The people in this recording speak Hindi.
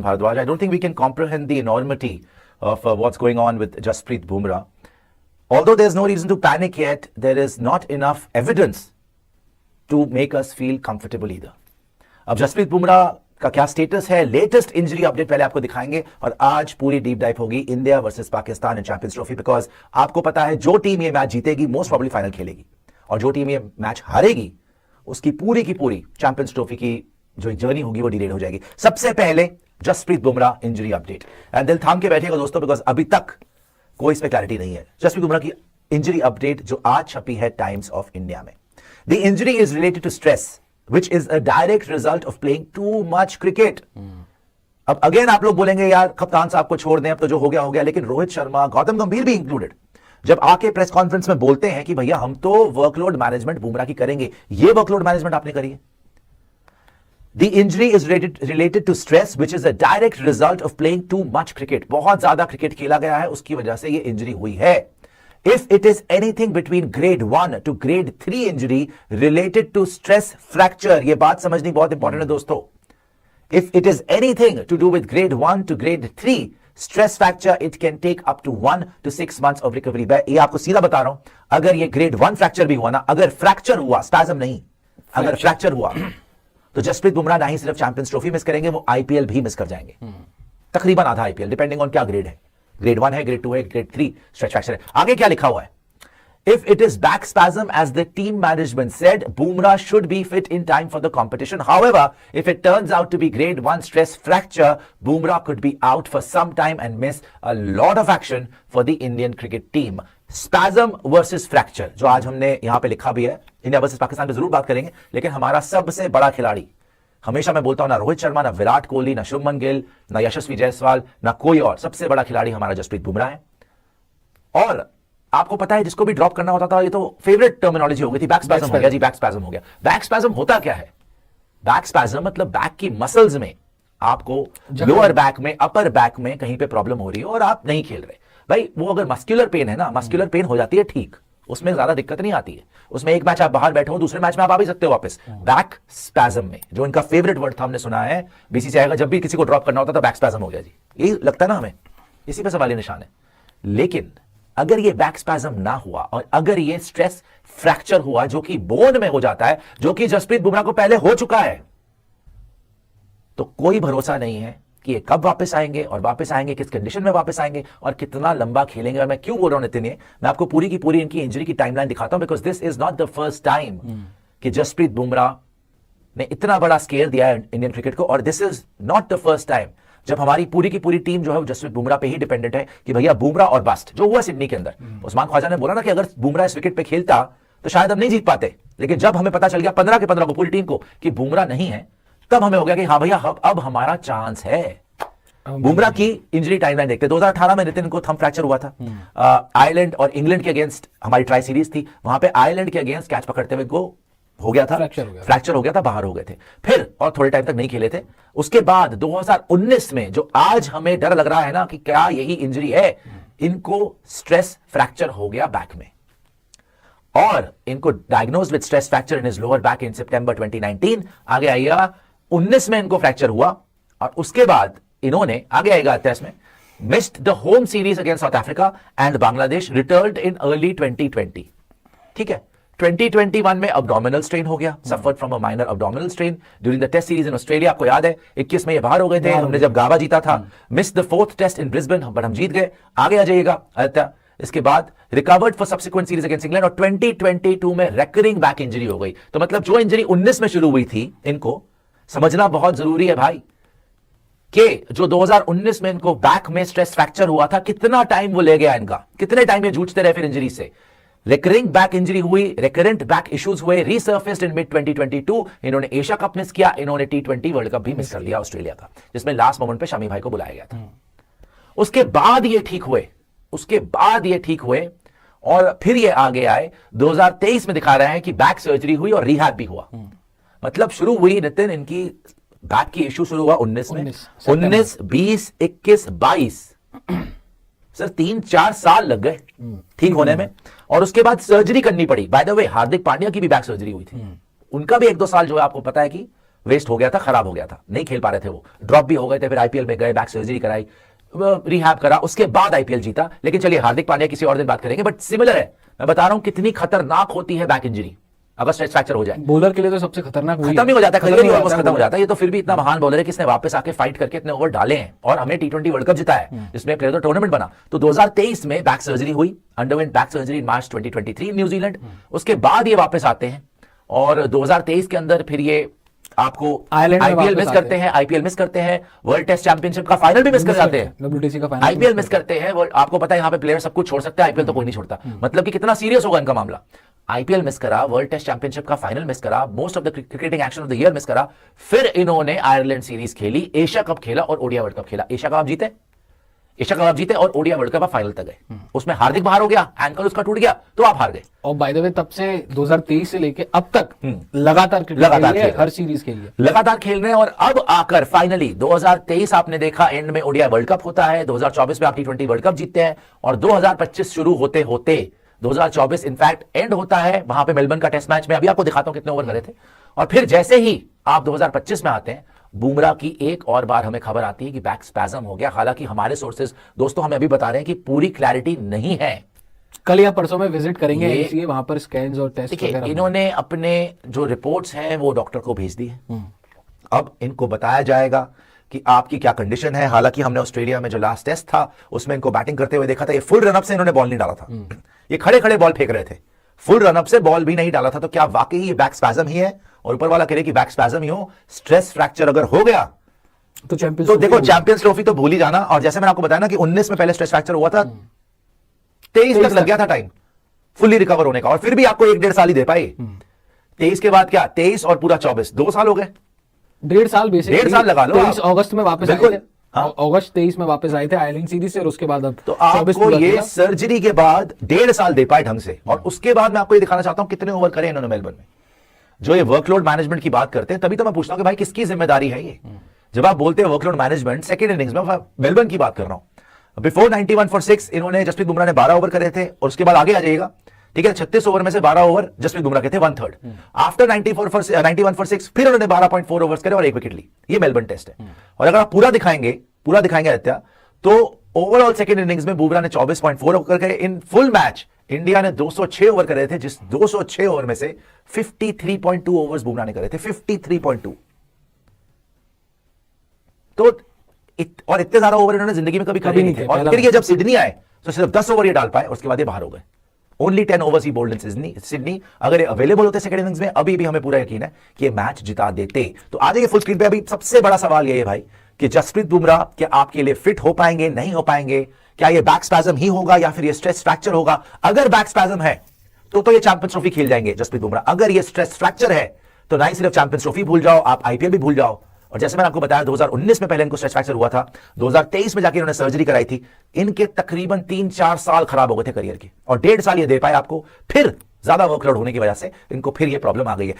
Bharadwaj, I don't think we can comprehend the enormity of what's going on with Jasprit Bumrah. Although there's no reason to panic yet, there is not enough evidence to make us feel comfortable either. अब जसप्रीत बुमराह का क्या स्टेटस है, लेटेस्ट इंजरी अपडेट पहले आपको दिखाएंगे और आज पूरी डीप डाइव होगी India versus Pakistan in champions trophy, because आपको पता है जो टीम ये मैच जीतेगी मोस्ट प्रोबेबली फाइनल खेलेगी और जो टीम ये मैच हारेगी उसकी पूरी की पूरी चैंपियंस ट्रॉफी की जो जर्नी होगी वो डिलेड हो जाएगी। सबसे पहले Jasprit Bumrah injury update, and दिल थाम के बैठेगा दोस्तों, बिकॉज अभी तक कोई इस पे क्लैरिटी नहीं है। जसप्रीत बुमराह की इंजरी अपडेट जो आज छपी है टाइम्स ऑफ इंडिया में। The injury is related to stress which is a direct result of playing too much cricket. अब अगेन आप लोग बोलेंगे यार कप्तान साहब को छोड़ दें, अब तो जो हो गया, लेकिन रोहित शर्मा, गौतम गंभीर भी इंक्लूडेड जब आके प्रेस कॉन्फ्रेंस में बोलते हैं कि भैया हम तो वर्कलोड मैनेजमेंट बुमराह की करेंगे, ये वर्कलोड मैनेजमेंट आपने करी है। The injury is related to stress which is a direct result of playing too much cricket. बहुत ज्यादा क्रिकेट खेला गया है, उसकी वजह से ये इंजरी हुई है। If it is anything between grade 1 to grade 3 injury related to stress fracture, ये बात समझनी बहुत इंपॉर्टेंट है दोस्तों। If it is anything to do with grade 1 to grade 3 stress fracture, it can take up to 1 to 6 months of recovery. ये आपको सीधा बता रहा हूं, अगर ये grade 1 फ्रैक्चर भी हुआ ना, अगर फ्रैक्चर हुआ, स्पैज़म नहीं, अगर फ्रैक्चर हुआ तो जसप्रीत बुमराह ना ही सिर्फ चैंपियंस ट्रॉफी मिस करेंगे, वो आईपीएल भी मिस कर जाएंगे, तकरीबन आधा आईपीएल, डिपेंडिंग ऑन क्या ग्रेड है, ग्रेड 1 है, ग्रेड 2 है, ग्रेड 3 स्ट्रेच फ्रैक्चर है। आगे क्या लिखा हुआ है? If it is back spasm, as the team management said, Bumrah should be fit in time for the competition. However, if it turns out to be grade 1 stress fracture, Bumrah could be out for some time and miss a lot of action for the Indian cricket team. Spasm versus fracture, जो आज हमने यहां पे लिखा भी है, इंडिया वर्सेस पाकिस्तान पे जरूर बात करेंगे, लेकिन हमारा सबसे बड़ा खिलाड़ी, हमेशा मैं बोलता हूं, ना रोहित शर्मा, ना विराट कोहली, ना शुभमन गिल, ना यशस्वी जायसवाल, ना कोई और, सबसे बड़ा खिलाड़ी हमारा जसप्रीत बुमराह है। और आपको पता है जिसको भी ड्रॉप करना होता था, ये तो फेवरेट टर्मिनोलॉजी हो गई थी, बैक स्पैज़म हो गया जी, बैक स्पैज़म हो गया। बैक स्पैज़म होता क्या है? बैक स्पैज़म मतलब बैक की मसल्स में आपको लोअर बैक में, अपर बैक में कहीं पे प्रॉब्लम हो रही है और आप नहीं खेल रहे। भाई वो अगर मस्कुलर पेन है ना, मस्कुलर पेन हो जाती है ठीक, उसमें ज्यादा दिक्कत नहीं आती है, उसमें एक मैच आप बाहर बैठे हो, दूसरे मैच में आप आ भी सकते हो वापस। बैक स्पैज़म में, जो इनका फेवरेट वर्ड था, हमने सुना है बीसीसीआई का, जब भी किसी को ड्रॉप करना होता तो बैक स्पैज़म हो गया जी, यही लगता है ना हमें, इसी पे सवाल निशान है। लेकिन अगर ये बैक स्पैज़म ना हुआ और अगर ये स्ट्रेस फ्रैक्चर हुआ जो कि बोन में हो जाता है, जो कि जसप्रीत बुमराह को पहले हो चुका है, तो कोई भरोसा नहीं है कि ये कब वापस आएंगे और वापस आएंगे किस कंडीशन में वापस आएंगे और कितना लंबा खेलेंगे। और मैं क्यों बोल रहा हूं नितिन, ये मैं आपको पूरी की पूरी इनकी इंजरी की टाइमलाइन दिखाता हूं, because this is not the first time कि जसप्रीत बुमराह ने इतना बड़ा स्केयर दिया है इंडियन क्रिकेट को, और this is not the first time जब हमारी पूरी की पूरी टीम जो है वो जसप्रीत बुमराह पे ही डिपेंडेंट है कि भैया बुमराह और बस्ट, जो हुआ सिडनी के अंदर, उस्मान ख्वाजा ने बोला ना कि अगर बुमराह इस विकेट पे खेलता तो शायद हम नहीं जीत पाते, लेकिन जब हमें पता चल गया 15 के 15 को पूरी टीम को कि बुमराह नहीं है, तब हमें हो गया कि हाँ भैया अब हमारा चांस है। बुमराह की इंजरी टाइमलाइन देखते, 2018 में नितिन को थंब फ्रैक्चर हुआ था, आयरलैंड और इंग्लैंड के अगेंस्ट हमारी ट्राई सीरीज थी, वहां पे आयरलैंड के अगेंस्ट कैच पकड़ते हुए गो हो गया था, फ्रैक्चर हो गया था, बाहर हो गए थे, फिर और थोड़े टाइम तक नहीं खेले थे। उसके बाद 2019 में जो आज हमें डर लग रहा है ना कि क्या यही इंजरी है, इनको स्ट्रेस फ्रैक्चर हो गया बैक में, और इनको diagnose with stress fracture in his lower back in September 2019। आगे आइएगा 19 में इनको फ्रैक्चर हुआ और उसके बाद इन्होंने, आगे आएगा 23 में, missed the home series against South Africa and Bangladesh, returned in early 2020। ठीक है, 2021 में अब्डोमिनल स्ट्रेन हो गया, suffered from a minor abdominal strain during the test series in Australia. आपको याद है 21 में ये बाहर हो गए थे, हमने जब गावा जीता था, miss the 4th test in Brisbane, but हम जीत गए। आगे आ जाइएगा आदित्य, इसके बाद recovered for subsequent series against England, और 2022 में रेकरिंग बैक इंजरी हो गई। तो मतलब जो इंजरी 19 में शुरू हुई थी, इनको समझना बहुत जरूरी है भाई कि जो 2019 में इनको बैक में स्ट्रेस फ्रैक्चर हुआ था, कितना टाइम वो ले गया इनका, कितने टाइम ये जूझते रहे फिर इंजरी से। रिकरिंग बैक इंजरी हुई, रिकरेंट बैक इश्यूज हुए, रीसर्फेस्ड इन मिड 2022। इन्होंने एशिया कप मिस किया, इन्होंने T20 वर्ल्ड कप भी मिस कर दिया ऑस्ट्रेलिया का, जिसमें लास्ट मोमेंट पे शमी भाई को बुलाया गया था। उसके बाद ये ठीक हुए, और फिर ये आगे आए 2023 में दिखा रहे हैं कि बैक सर्जरी हुई और रिहैब भी हुआ। मतलब शुरू हुई नितिन इनकी बैक की इश्यू शुरू हुआ 19 में, 19, 20, 21, 22, सर 3-4 साल लग गए ठीक होने में, और उसके बाद सर्जरी करनी पड़ी। By the way Hardik Pandya की भी बैक सर्जरी हुई थी, उनका भी 1-2 साल जो है आपको पता है कि वेस्ट हो गया था, खराब हो गया था, नहीं खेल पा रहे थे, वो ड्रॉप भी हो गए थे, फिर आईपीएल में गए, बैक सर्जरी कराई, रिहैब करा, उसके बाद आईपीएल जीता। लेकिन चलिए हार्दिक पांड्या किसी और दिन बात करेंगे, बट सिमिलर है, मैं बता रहा हूं कितनी खतरनाक होती है बैक इंजरी अगर स्ट्रेच फ्रैक्चर हो जाए। बॉलर के लिए तो सबसे खतरनाक खत्म ही हो जाता है, करियर ही ऑलमोस्ट खत्म हो जाता है। ये तो फिर भी इतना महान बॉलर है कि इसने वापस आके फाइट करके इतने ओवर डाले हैं और हमने टी20 वर्ल्ड कप जीता है, जिसमें प्लेयर ऑफ द टूर्नामेंट बना। तो 2023 में बैक सर्जरी हुई, underwent back surgery in March 2023 New Zealand. उसके बाद ये वापस आते हैं और 2023 के अंदर फिर ये आपको आईपीएल मिस करते हैं, आईपीएल मिस करते हैं, वर्ल्ड टेस्ट चैंपियनशिप का फाइनल भी मिस कर जाते हैं, WTC का फाइनल आईपीएल मिस करते हैं। आपको पता है यहाँ पे प्लेयर सब कुछ छोड़ सकते हैं, आईपीएल तो कोई नहीं छोड़ता। मतलब कि कितना सीरियस होगा इनका मामला। आईपीएल मिस करा, वर्ल्ड टेस्ट चैंपियनशिप का फाइनल मिस करा, most of the cricketing action of the year miss करा, फिर इन्होंने आयरलैंड सीरीज खेली, एशिया कप खेला और ओडीआई वर्ल्ड कप खेला। एशिया कप जीते, एशिया कप जीते और ओडीआई वर्ल्ड कप फाइनल तक गए। उसमें हार्दिक बाहर हो गया, एंकल उसका टूट गया, तो आप हार गए। और बाय द वे तब से 2023 से लेके अब तक लगातार हर सीरीज के लिए लगातार खेल रहे हैं। और अब आकर फाइनली 2023 आपने देखा एंड में ओडीआई वर्ल्ड कप होता है, 2024 में आप टी20 वर्ल्ड कप जीतते हैं और 2025 शुरू होते होते 2024 इनफैक्ट एंड होता है वहां पे मेलबर्न का टेस्ट मैच में। अभी आपको दिखाता हूं कितने ओवर करे थे। और फिर जैसे ही आप 2025 में आते हैं, बुमराह की एक और बार हमें खबर आती है कि बैक स्पैज्म हो गया। हालांकि हमारे सोर्सेज दोस्तों हमें अभी बता रहे हैं कि पूरी क्लैरिटी नहीं है। कल या परसों में विजिट करेंगे, इसलिए वहां पर स्कैन्स और टेस्ट वगैरह इन्होंने अपने जो रिपोर्ट्स हैं वो डॉक्टर को भेज दी है। अब इनको बताया जाएगा कि आपकी क्या कंडीशन है। हालांकि हमने ऑस्ट्रेलिया में जो लास्ट टेस्ट था उसमें इनको बैटिंग करते हुए देखा था, ये फुल रनअप से इन्होंने बॉल नहीं डाला था, ये खड़े खड़े बॉल फेंक रहे थे, फुल रनअप से बॉल भी नहीं डाला था। तो क्या वाकई ये बैक स्पैज्म ही है? और ऊपर वाला कह रहे कि बैक स्पैज्म ही हो, स्ट्रेस फ्रैक्चर अगर हो गया तो देखो चैंपियंस ट्रॉफी तो भूल ही जाना। और जैसे मैंने आपको बताया ना कि 19 में पहले स्ट्रेस फ्रैक्चर हुआ था, 23 तक लग गया था टाइम फुल्ली रिकवर होने का, और फिर भी आपको 1-1.5 साल ही दे पाए। 23 के बाद क्या, 23 और पूरा 24, 2 साल हो गए, 1.5 साल बेसिकली, 1.5 साल लगा लो। 23 अगस्त में वापस आए थे, अगस्त 23 में वापस आए थे आयरलैंड सीरीज से, और उसके बाद अब तो आपको ये सर्जरी के बाद 1.5 साल दे पाए ढंग से। और उसके बाद मैं आपको ये दिखाना चाहता हूं कितने ओवर करे इन्होंने मेलबर्न में। जो ये वर्कलोड मैनेजमेंट की बात करते हैं, तभी तो मैं पूछता हूं कि भाई किसकी जिम्मेदारी है ये। जब आप बोलते हैं वर्कलोड मैनेजमेंट, सेकंड इनिंग्स में मेलबर्न की बात कर रहा हूं। बिफोर 91 for 6 इन्होंने जसप्रीत बुमराह ने 12 ओवर करे थे, और उसके बाद आगे आ जाइएगा, ठीक है, 36 ओवर में से 12 ओवर जसप्रीत बुमराह के थे, 1/3। आफ्टर 91 for 6 फिर उन्होंने 12.4 ओवर्स करे और 1 विकेट ली। ये मेलबर्न टेस्ट है। और अगर आप पूरा दिखाएंगे आदित्य, तो ओवरऑल सेकंड इनिंग्स में बुमराह ने 24.4 ओवर करे। इन फुल मैच इंडिया ने 206 ओवर करे थे, जिस 206 ओवर में से 53.2 ओवर्स बुमराह ने करे थे, 53.2। तो और इतने ज्यादा ओवर इन्होंने जिंदगी में कभी नहीं थे। और फिर ये जब सिडनी आए तो सिर्फ 10 ओवर ये डाल पाए, उसके बाद ये बाहर हो गए। ओनली 10 ओवर्स ही बोल्ड इन सिडनी। अगर ये अवेलेबल होते सेकंड इनिंग्स में, अभी भी हमें पूरा यकीन है कि ये मैच जिता देते। तो आ जाइए फुल स्क्रीन पे। अभी सबसे बड़ा सवाल ये है भाई कि जसप्रीत बुमराह क्या आपके लिए फिट हो पाएंगे, नहीं हो पाएंगे? क्या ये बैक स्पैज्म ही होगा या फिर ये स्ट्रेस फ्रैक्चर होगा? अगर बैक स्पैज्म है तो ये चैंपियंस ट्रॉफी खेल जाएंगे जसप्रीत बुमराह। अगर ये स्ट्रेस फ्रैक्चर है तो ना ही सिर्फ चैंपियंस ट्रॉफी भूल जाओ, आप आईपीएल भी भूल जाओ। और जैसे मैंने आपको बताया 2019 में पहले इनको स्ट्रेस फ्रैक्चर हुआ था, 2023 में जाके इन्होंने सर्जरी कराई थी। इनके तकरीबन 3-4 साल खराब हो गए थे करियर के, और 1.5 साल ये दे पाए आपको। फिर ज्यादा वर्कलोड होने की वजह से इनको फिर ये प्रॉब्लम आ गई है।